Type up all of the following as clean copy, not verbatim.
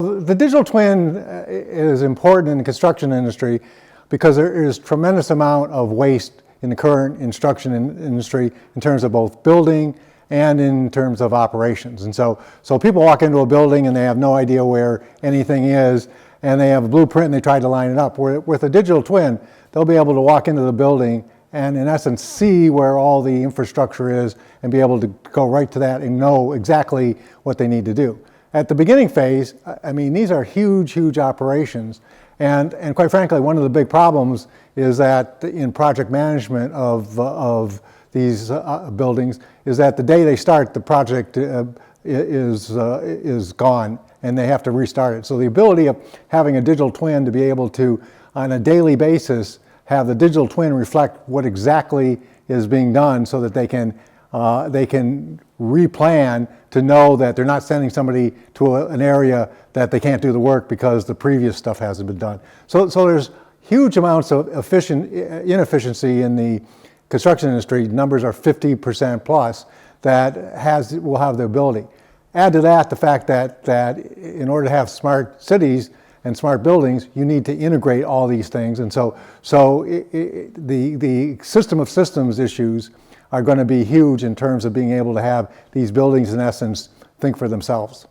The digital twin is important in the construction industry because there is tremendous amount of waste in the current construction industry in terms of both building and in terms of operations. And so people walk into a building and they have no idea where anything is, and they have a blueprint and they try to line it up. With a digital twin, they'll be able to walk into the building and in essence see where all the infrastructure is and be able to go right to that and know exactly what they need to do. At the beginning phase, I mean, these are huge, huge operations. And quite frankly, one of the big problems is that in project management of these buildings is that the day they start, the project is gone and they have to restart it. So the ability of having a digital twin to be able to, on a daily basis, have the digital twin reflect what exactly is being done so that they can replan to know that they're not sending somebody to an area that they can't do the work because the previous stuff hasn't been done. So there's huge amounts of inefficiency in the construction industry. Numbers are 50% plus that will have the ability. Add to that the fact that in order to have smart cities and smart buildings, you need to integrate all these things. And so the system of systems issues are going to be huge in terms of being able to have these buildings, in essence, think for themselves.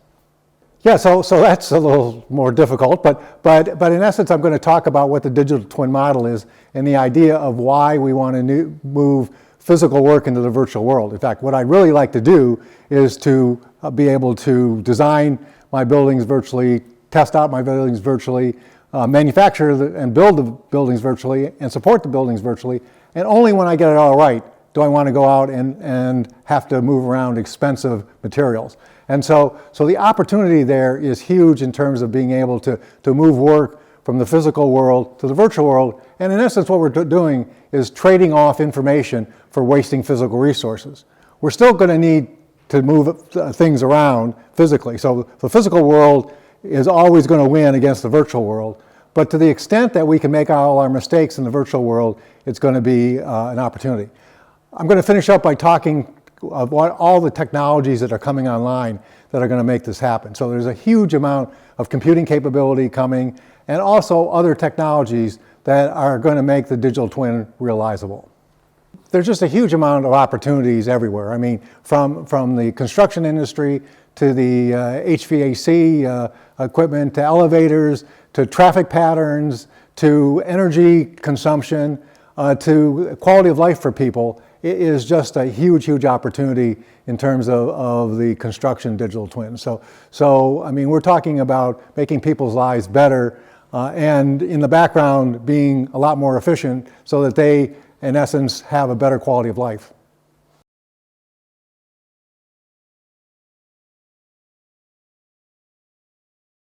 Yeah, so that's a little more difficult, but in essence, I'm going to talk about what the digital twin model is and the idea of why we want to move physical work into the virtual world. In fact, what I'd really like to do is to be able to design my buildings virtually, test out my buildings virtually, manufacture and build the buildings virtually, and support the buildings virtually, and only when I get it all right do I want to go out and have to move around expensive materials. And so the opportunity there is huge in terms of being able to move work from the physical world to the virtual world. And in essence, what we're doing is trading off information for wasting physical resources. We're still going to need to move things around physically. So the physical world is always going to win against the virtual world. But to the extent that we can make all our mistakes in the virtual world, it's going to be an opportunity. I'm going to finish up by talking about all the technologies that are coming online that are going to make this happen. So there's a huge amount of computing capability coming and also other technologies that are going to make the digital twin realizable. There's just a huge amount of opportunities everywhere. I mean, from the construction industry to the HVAC equipment, to elevators, to traffic patterns, to energy consumption, to quality of life for people. It is just a huge, huge opportunity in terms of the construction digital twin. So I mean, we're talking about making people's lives better and in the background being a lot more efficient so that they, in essence, have a better quality of life.